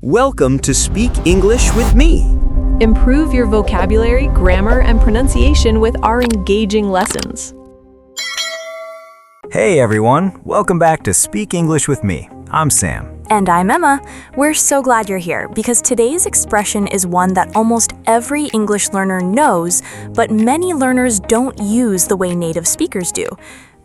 Welcome to Speak English with me. Improve your vocabulary, grammar, and pronunciation with our engaging lessons. Hey everyone, welcome back to Speak English with me. I'm Sam. And I'm Emma. We're so glad you're here because today's expression is one that almost every English learner knows, but many learners don't use the way native speakers do.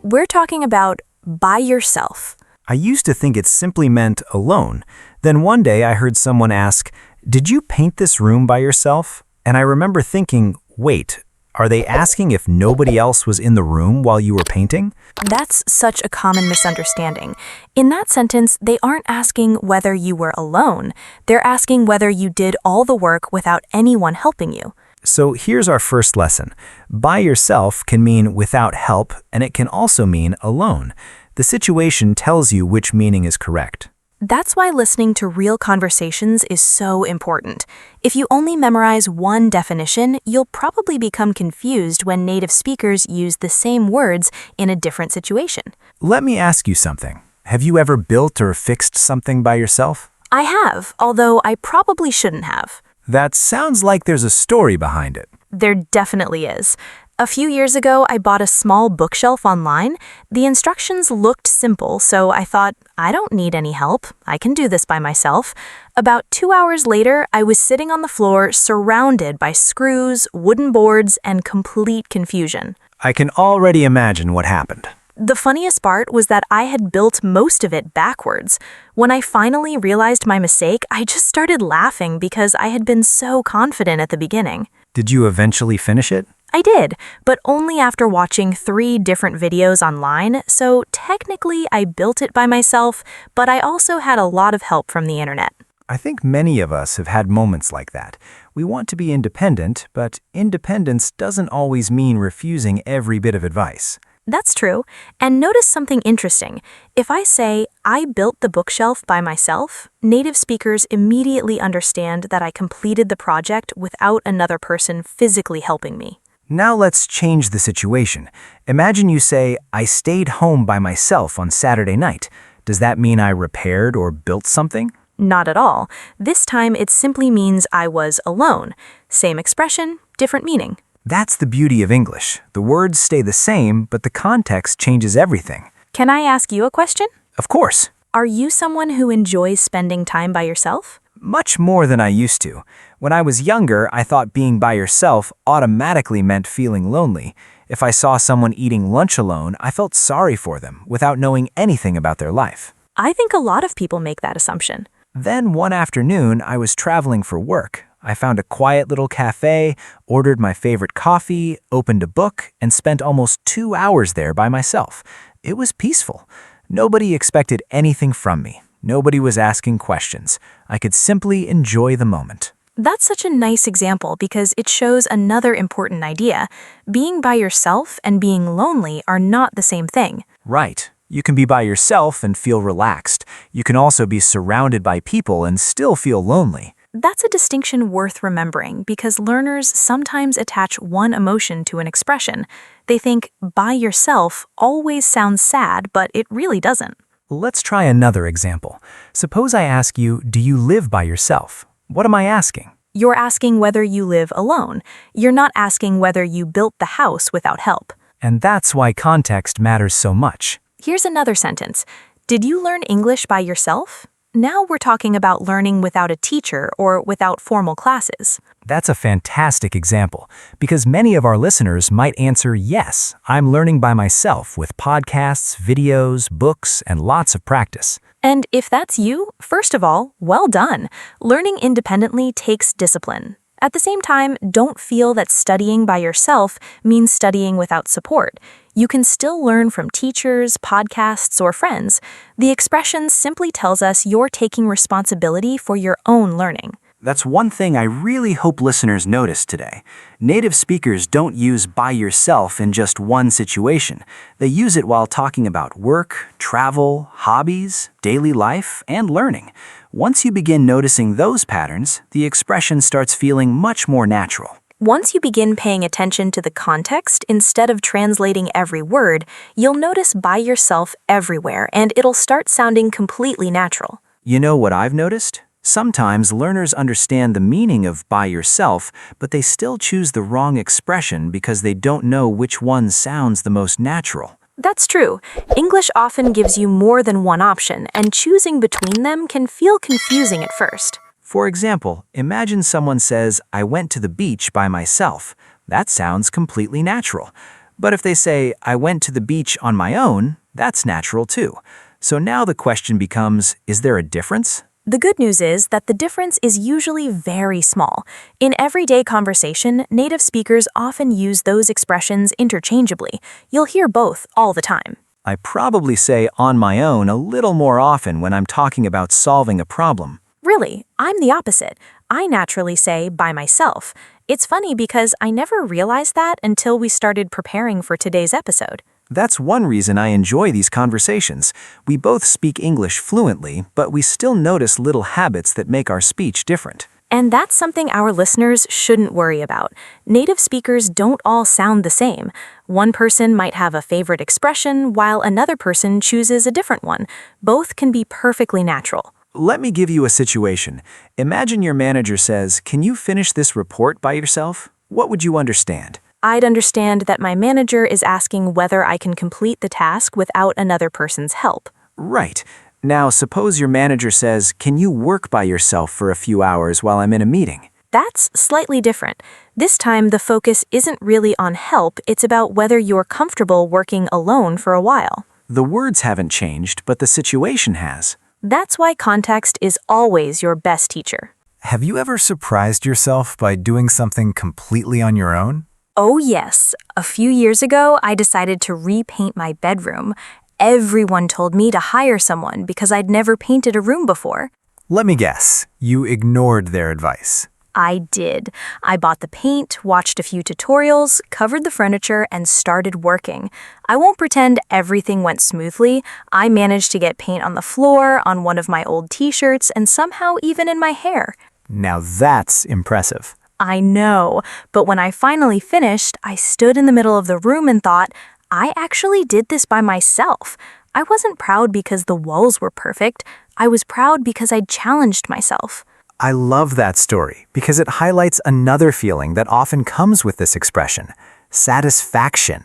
We're talking about by yourself. I used to think it simply meant alone. Then one day I heard someone ask, "Did you paint this room by yourself?" And I remember thinking, wait, are they asking if nobody else was in the room while you were painting? That's such a common misunderstanding. In that sentence, they aren't asking whether you were alone. They're asking whether you did all the work without anyone helping you. So here's our first lesson. By yourself can mean without help, and it can also mean alone. The situation tells you which meaning is correct. That's why listening to real conversations is so important. If you only memorize one definition, you'll probably become confused when native speakers use the same words in a different situation. Let me ask you something. Have you ever built or fixed something by yourself? I have, although I probably shouldn't have. That sounds like there's a story behind it. There definitely is. A few years ago, I bought a small bookshelf online. The instructions looked simple, so I thought, I don't need any help. I can do this by myself. About 2 hours later, I was sitting on the floor surrounded by screws, wooden boards, and complete confusion. I can already imagine what happened. The funniest part was that I had built most of it backwards. When I finally realized my mistake, I just started laughing because I had been so confident at the beginning. Did you eventually finish it? I did, but only after watching 3 different videos online, so technically I built it by myself, but I also had a lot of help from the internet. I think many of us have had moments like that. We want to be independent, but independence doesn't always mean refusing every bit of advice. That's true. And notice something interesting. If I say, I built the bookshelf by myself, native speakers immediately understand that I completed the project without another person physically helping me. Now let's change the situation. Imagine you say, I stayed home by myself on Saturday night. Does that mean I repaired or built something? Not at all. This time it simply means I was alone. Same expression, different meaning. That's the beauty of English. The words stay the same, but the context changes everything. Can I ask you a question? Of course. Are you someone who enjoys spending time by yourself? Much more than I used to. When I was younger, I thought being by yourself automatically meant feeling lonely. If I saw someone eating lunch alone, I felt sorry for them without knowing anything about their life. I think a lot of people make that assumption. Then one afternoon, I was traveling for work. I found a quiet little cafe, ordered my favorite coffee, opened a book, and spent almost 2 hours there by myself. It was peaceful. Nobody expected anything from me. Nobody was asking questions. I could simply enjoy the moment. That's such a nice example because it shows another important idea. Being by yourself and being lonely are not the same thing. Right. You can be by yourself and feel relaxed. You can also be surrounded by people and still feel lonely. That's a distinction worth remembering because learners sometimes attach one emotion to an expression. They think by yourself always sounds sad, but it really doesn't. Let's try another example. Suppose I ask you, do you live by yourself? What am I asking? You're asking whether you live alone. You're not asking whether you built the house without help. And that's why context matters so much. Here's another sentence. Did you learn English by yourself? Now we're talking about learning without a teacher or without formal classes. That's a fantastic example because many of our listeners might answer yes, I'm learning by myself with podcasts, videos, books, and lots of practice. And if that's you, first of all, well done. Learning independently takes discipline. At the same time, don't feel that studying by yourself means studying without support. You can still learn from teachers, podcasts, or friends. The expression simply tells us you're taking responsibility for your own learning. That's one thing I really hope listeners notice today. Native speakers don't use by yourself in just one situation. They use it while talking about work, travel, hobbies, daily life, and learning. Once you begin noticing those patterns, the expression starts feeling much more natural. Once you begin paying attention to the context instead of translating every word, you'll notice by yourself everywhere, and it'll start sounding completely natural. You know what I've noticed? Sometimes learners understand the meaning of by yourself, but they still choose the wrong expression because they don't know which one sounds the most natural. That's true. English often gives you more than one option, and choosing between them can feel confusing at first. For example, imagine someone says, I went to the beach by myself. That sounds completely natural. But if they say, I went to the beach on my own, that's natural too. So now the question becomes, is there a difference? The good news is that the difference is usually very small. In everyday conversation, native speakers often use those expressions interchangeably. You'll hear both all the time. I probably say on my own a little more often when I'm talking about solving a problem. Really, I'm the opposite. I naturally say by myself. It's funny because I never realized that until we started preparing for today's episode. That's one reason I enjoy these conversations. We both speak English fluently, but we still notice little habits that make our speech different. And that's something our listeners shouldn't worry about. Native speakers don't all sound the same. One person might have a favorite expression, while another person chooses a different one. Both can be perfectly natural. Let me give you a situation. Imagine your manager says, "Can you finish this report by yourself?" What would you understand? I'd understand that my manager is asking whether I can complete the task without another person's help. Right. Now, suppose your manager says, "Can you work by yourself for a few hours while I'm in a meeting?" That's slightly different. This time, the focus isn't really on help, it's about whether you're comfortable working alone for a while. The words haven't changed, but the situation has. That's why context is always your best teacher. Have you ever surprised yourself by doing something completely on your own? Oh yes, a few years ago, I decided to repaint my bedroom. Everyone told me to hire someone because I'd never painted a room before. Let me guess, you ignored their advice. I did. I bought the paint, watched a few tutorials, covered the furniture, and started working. I won't pretend everything went smoothly. I managed to get paint on the floor, on one of my old t-shirts, and somehow even in my hair. Now that's impressive. I know, but when I finally finished, I stood in the middle of the room and thought, I actually did this by myself. I wasn't proud because the walls were perfect. I was proud because I'd challenged myself. I love that story because it highlights another feeling that often comes with this expression: satisfaction.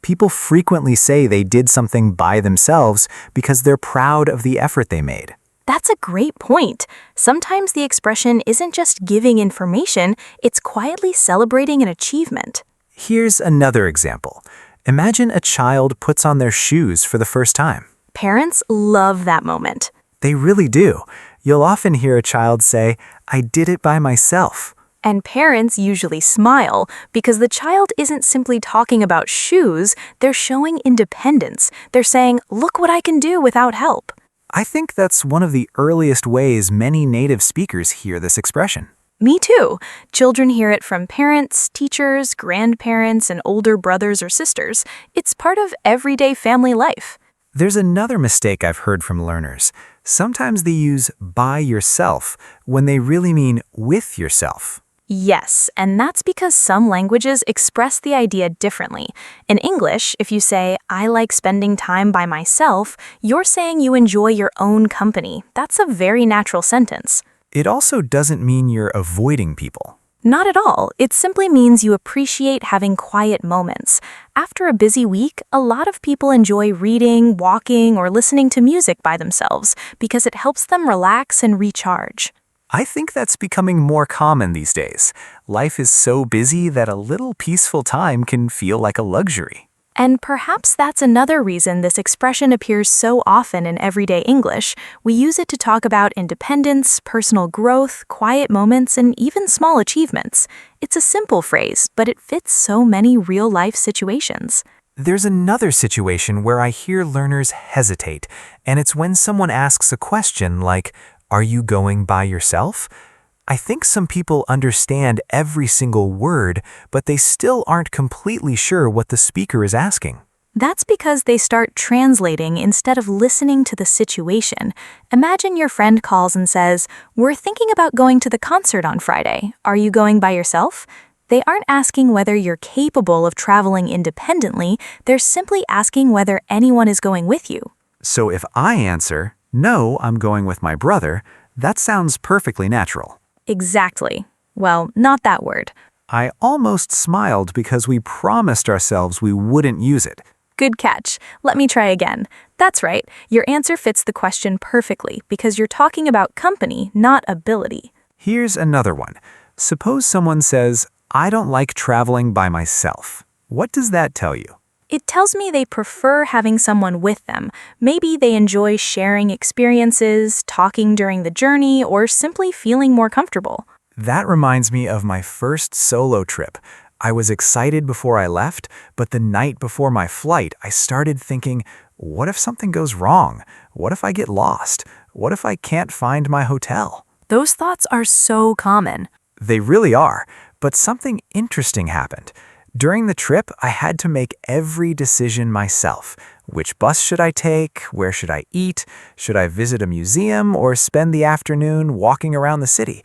People frequently say they did something by themselves because they're proud of the effort they made. That's a great point. Sometimes the expression isn't just giving information, it's quietly celebrating an achievement. Here's another example. Imagine a child puts on their shoes for the first time. Parents love that moment. They really do. You'll often hear a child say, "I did it by myself." And parents usually smile because the child isn't simply talking about shoes, they're showing independence. They're saying, look what I can do without help. I think that's one of the earliest ways many native speakers hear this expression. Me too. Children hear it from parents, teachers, grandparents, and older brothers or sisters. It's part of everyday family life. There's another mistake I've heard from learners. Sometimes they use by yourself when they really mean with yourself. Yes, and that's because some languages express the idea differently. In English, if you say, I like spending time by myself, you're saying you enjoy your own company. That's a very natural sentence. It also doesn't mean you're avoiding people. Not at all. It simply means you appreciate having quiet moments. After a busy week, a lot of people enjoy reading, walking, or listening to music by themselves because it helps them relax and recharge. I think that's becoming more common these days. Life is so busy that a little peaceful time can feel like a luxury. And perhaps that's another reason this expression appears so often in everyday English. We use it to talk about independence, personal growth, quiet moments, and even small achievements. It's a simple phrase, but it fits so many real-life situations. There's another situation where I hear learners hesitate, and it's when someone asks a question like, "Are you going by yourself?" I think some people understand every single word, but they still aren't completely sure what the speaker is asking. That's because they start translating instead of listening to the situation. Imagine your friend calls and says, "We're thinking about going to the concert on Friday. Are you going by yourself?" They aren't asking whether you're capable of traveling independently, they're simply asking whether anyone is going with you. So if I answer, "No, I'm going with my brother," That sounds perfectly natural. Exactly. Well, not that word. I almost smiled because we promised ourselves we wouldn't use it. Good catch. Let me try again. That's right. Your answer fits the question perfectly because you're talking about company, not ability. Here's another one. Suppose someone says, I don't like traveling by myself. What does that tell you? It tells me they prefer having someone with them. Maybe they enjoy sharing experiences, talking during the journey, or simply feeling more comfortable. That reminds me of my first solo trip. I was excited before I left, but the night before my flight, I started thinking, what if something goes wrong? What if I get lost? What if I can't find my hotel? Those thoughts are so common. They really are, but something interesting happened. During the trip, I had to make every decision myself. Which bus should I take? Where should I eat? Should I visit a museum or spend the afternoon walking around the city?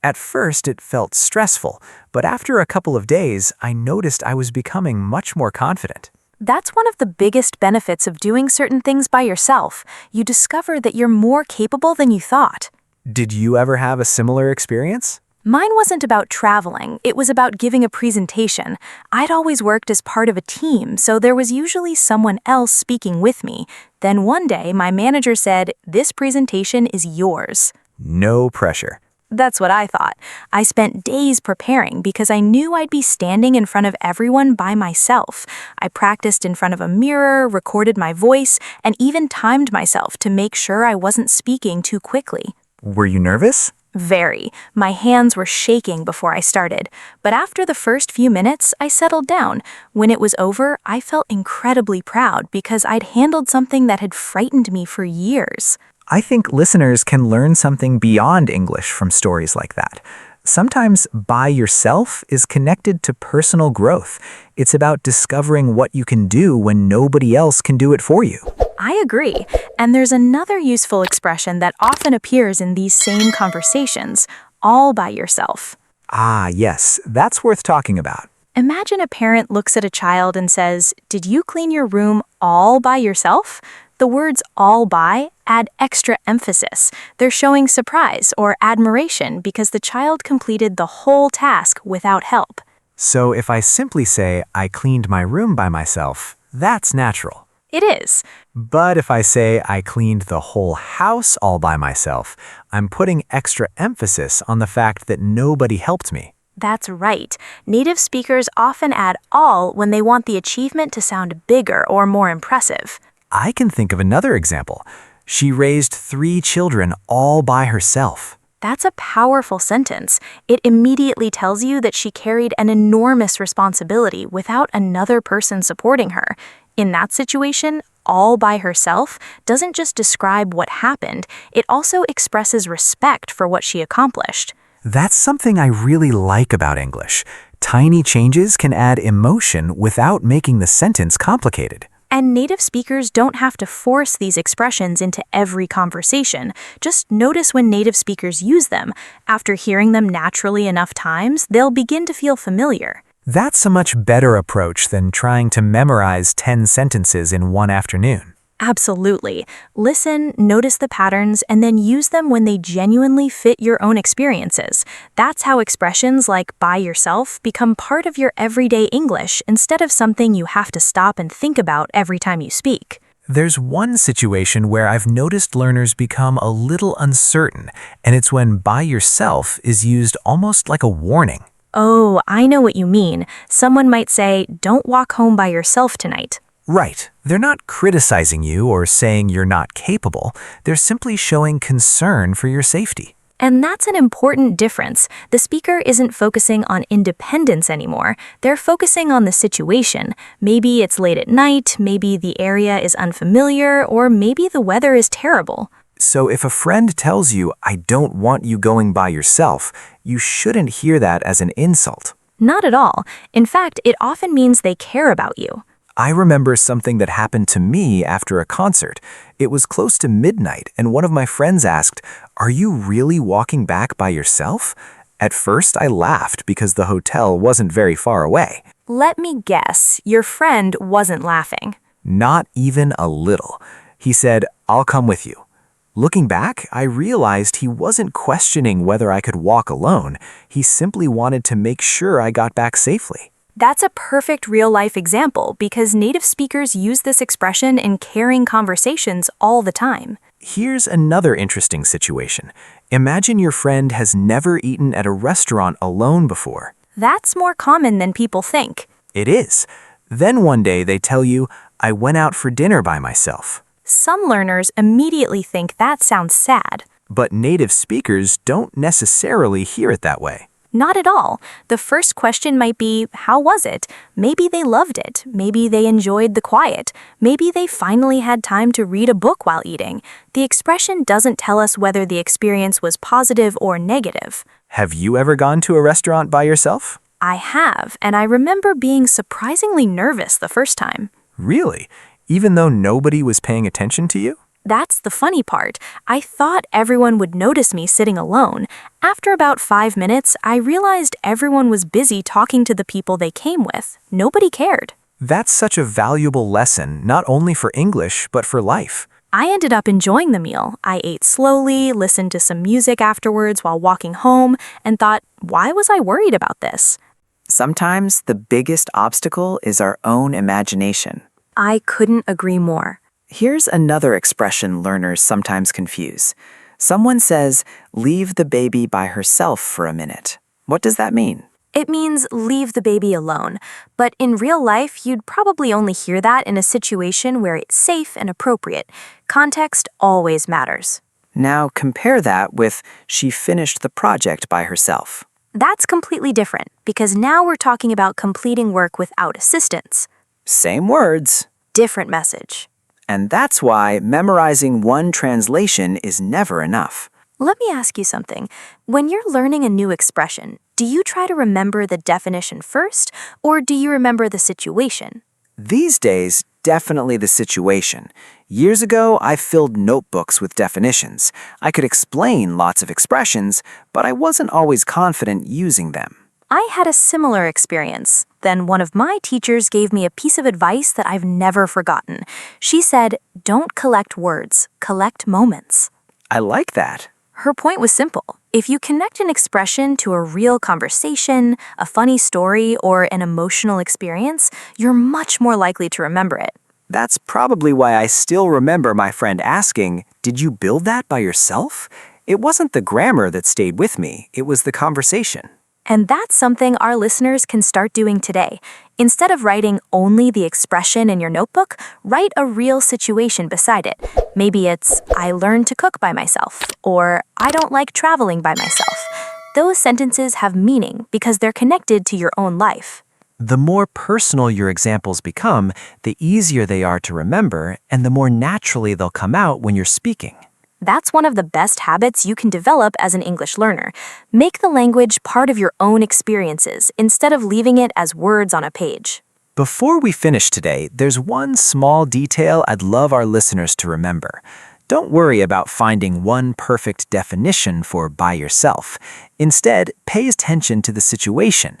At first, it felt stressful, but after a couple of days, I noticed I was becoming much more confident. That's one of the biggest benefits of doing certain things by yourself. You discover that you're more capable than you thought. Did you ever have a similar experience? Mine wasn't about traveling, it was about giving a presentation. I'd always worked as part of a team, so there was usually someone else speaking with me. Then one day, my manager said, "This presentation is yours." No pressure. That's what I thought. I spent days preparing because I knew I'd be standing in front of everyone by myself. I practiced in front of a mirror, recorded my voice, and even timed myself to make sure I wasn't speaking too quickly. Were you nervous? Very. My hands were shaking before I started. But after the first few minutes, I settled down. When it was over, I felt incredibly proud because I'd handled something that had frightened me for years. I think listeners can learn something beyond English from stories like that. Sometimes by yourself is connected to personal growth. It's about discovering what you can do when nobody else can do it for you. I agree. And there's another useful expression that often appears in these same conversations, all by yourself. Ah, yes, that's worth talking about. Imagine a parent looks at a child and says, "Did you clean your room all by yourself?" The words all by add extra emphasis. They're showing surprise or admiration because the child completed the whole task without help. So if I simply say, I cleaned my room by myself, that's natural. It is. But if I say I cleaned the whole house all by myself, I'm putting extra emphasis on the fact that nobody helped me. That's right. Native speakers often add all when they want the achievement to sound bigger or more impressive. I can think of another example. She raised 3 children all by herself. That's a powerful sentence. It immediately tells you that she carried an enormous responsibility without another person supporting her. In that situation, all by herself doesn't just describe what happened, it also expresses respect for what she accomplished. That's something I really like about English. Tiny changes can add emotion without making the sentence complicated. And native speakers don't have to force these expressions into every conversation. Just notice when native speakers use them. After hearing them naturally enough times, they'll begin to feel familiar. That's a much better approach than trying to memorize 10 sentences in one afternoon. Absolutely. Listen, notice the patterns, and then use them when they genuinely fit your own experiences. That's how expressions like by yourself become part of your everyday English instead of something you have to stop and think about every time you speak. There's one situation where I've noticed learners become a little uncertain, and it's when by yourself is used almost like a warning. Oh, I know what you mean. Someone might say, "Don't walk home by yourself tonight." Right. They're not criticizing you or saying you're not capable. They're simply showing concern for your safety. And that's an important difference. The speaker isn't focusing on independence anymore. They're focusing on the situation. Maybe it's late at night, maybe the area is unfamiliar, or maybe the weather is terrible. So if a friend tells you, I don't want you going by yourself, you shouldn't hear that as an insult. Not at all. In fact, it often means they care about you. I remember something that happened to me after a concert. It was close to midnight, and one of my friends asked, "Are you really walking back by yourself?" At first, I laughed because the hotel wasn't very far away. Let me guess, your friend wasn't laughing. Not even a little. He said, "I'll come with you." Looking back, I realized he wasn't questioning whether I could walk alone. He simply wanted to make sure I got back safely. That's a perfect real-life example because native speakers use this expression in caring conversations all the time. Here's another interesting situation. Imagine your friend has never eaten at a restaurant alone before. That's more common than people think. It is. Then one day they tell you, I went out for dinner by myself. Some learners immediately think that sounds sad. But native speakers don't necessarily hear it that way. Not at all. The first question might be, how was it? Maybe they loved it. Maybe they enjoyed the quiet. Maybe they finally had time to read a book while eating. The expression doesn't tell us whether the experience was positive or negative. Have you ever gone to a restaurant by yourself? I have, and I remember being surprisingly nervous the first time. Really? Even though nobody was paying attention to you? That's the funny part. I thought everyone would notice me sitting alone. After about 5 minutes, I realized everyone was busy talking to the people they came with. Nobody cared. That's such a valuable lesson, not only for English, but for life. I ended up enjoying the meal. I ate slowly, listened to some music afterwards while walking home, and thought, why was I worried about this? Sometimes the biggest obstacle is our own imagination. I couldn't agree more. Here's another expression learners sometimes confuse. Someone says, leave the baby by herself for a minute. What does that mean? It means leave the baby alone. But in real life, you'd probably only hear that in a situation where it's safe and appropriate. Context always matters. Now compare that with she finished the project by herself. That's completely different because now we're talking about completing work without assistance. Same words. Different message. And that's why memorizing one translation is never enough. Let me ask you something. When you're learning a new expression, do you try to remember the definition first, or do you remember the situation? These days, definitely the situation. Years ago, I filled notebooks with definitions. I could explain lots of expressions, but I wasn't always confident using them. I had a similar experience. Then one of my teachers gave me a piece of advice that I've never forgotten. She said, don't collect words, collect moments. I like that. Her point was simple. If you connect an expression to a real conversation, a funny story, or an emotional experience, you're much more likely to remember it. That's probably why I still remember my friend asking, did you build that by yourself? It wasn't the grammar that stayed with me, it was the conversation. And that's something our listeners can start doing today. Instead of writing only the expression in your notebook, write a real situation beside it. Maybe it's, I learned to cook by myself, or I don't like traveling by myself. Those sentences have meaning because they're connected to your own life. The more personal your examples become, the easier they are to remember, and the more naturally they'll come out when you're speaking. That's one of the best habits you can develop as an English learner. Make the language part of your own experiences instead of leaving it as words on a page. Before we finish today, there's one small detail I'd love our listeners to remember. Don't worry about finding one perfect definition for by yourself. Instead, pay attention to the situation.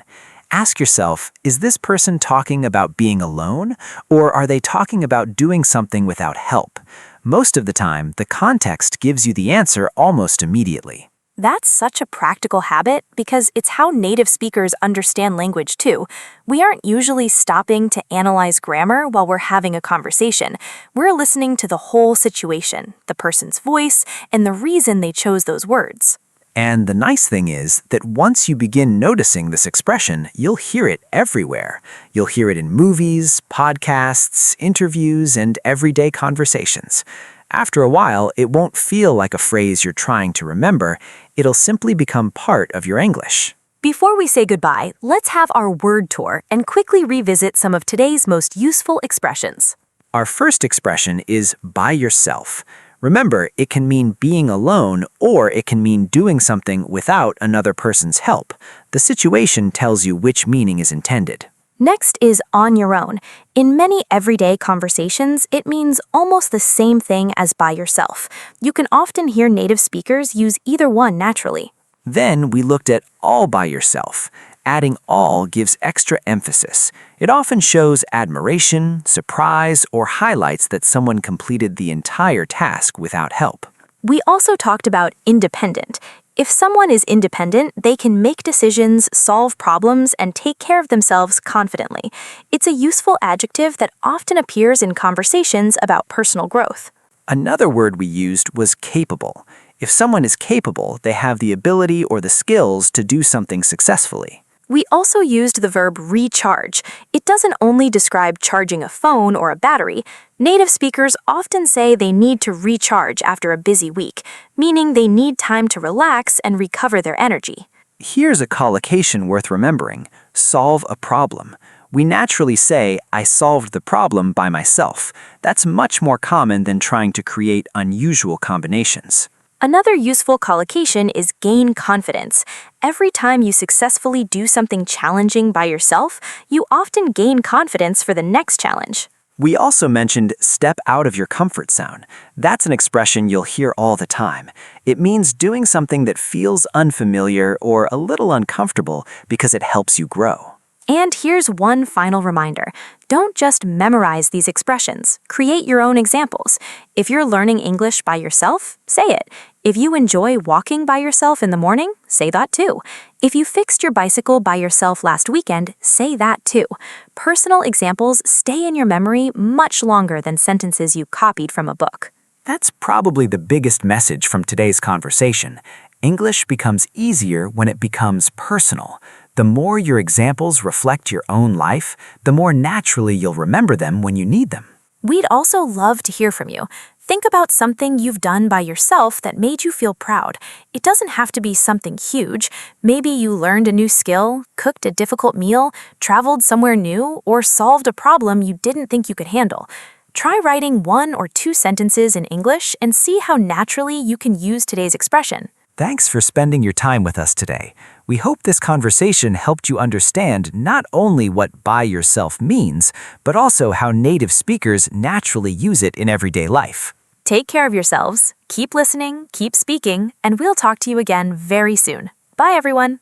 Ask yourself, is this person talking about being alone, or are they talking about doing something without help? Most of the time, the context gives you the answer almost immediately. That's such a practical habit because it's how native speakers understand language too. We aren't usually stopping to analyze grammar while we're having a conversation. We're listening to the whole situation, the person's voice, and the reason they chose those words. And the nice thing is that once you begin noticing this expression, you'll hear it everywhere. You'll hear it in movies, podcasts, interviews, and everyday conversations. After a while, it won't feel like a phrase you're trying to remember. It'll simply become part of your English. Before we say goodbye, let's have our word tour and quickly revisit some of today's most useful expressions. Our first expression is by yourself. Remember, it can mean being alone, or it can mean doing something without another person's help. The situation tells you which meaning is intended. Next is on your own. In many everyday conversations, it means almost the same thing as by yourself. You can often hear native speakers use either one naturally. Then we looked at all by yourself. Adding all gives extra emphasis. It often shows admiration, surprise, or highlights that someone completed the entire task without help. We also talked about independent. If someone is independent, they can make decisions, solve problems, and take care of themselves confidently. It's a useful adjective that often appears in conversations about personal growth. Another word we used was capable. If someone is capable, they have the ability or the skills to do something successfully. We also used the verb recharge. It doesn't only describe charging a phone or a battery. Native speakers often say they need to recharge after a busy week, meaning they need time to relax and recover their energy. Here's a collocation worth remembering: solve a problem. We naturally say, I solved the problem by myself. That's much more common than trying to create unusual combinations. Another useful collocation is gain confidence. Every time you successfully do something challenging by yourself, you often gain confidence for the next challenge. We also mentioned step out of your comfort zone. That's an expression you'll hear all the time. It means doing something that feels unfamiliar or a little uncomfortable because it helps you grow. And here's one final reminder. Don't just memorize these expressions. Create your own examples. If you're learning English by yourself, say it. If you enjoy walking by yourself in the morning, say that too. If you fixed your bicycle by yourself last weekend, say that too. Personal examples stay in your memory much longer than sentences you copied from a book. That's probably the biggest message from today's conversation. English becomes easier when it becomes personal. The more your examples reflect your own life, the more naturally you'll remember them when you need them. We'd also love to hear from you. Think about something you've done by yourself that made you feel proud. It doesn't have to be something huge. Maybe you learned a new skill, cooked a difficult meal, traveled somewhere new, or solved a problem you didn't think you could handle. Try writing 1 or 2 sentences in English and see how naturally you can use today's expression. Thanks for spending your time with us today. We hope this conversation helped you understand not only what by yourself means, but also how native speakers naturally use it in everyday life. Take care of yourselves, keep listening, keep speaking, and we'll talk to you again very soon. Bye, everyone.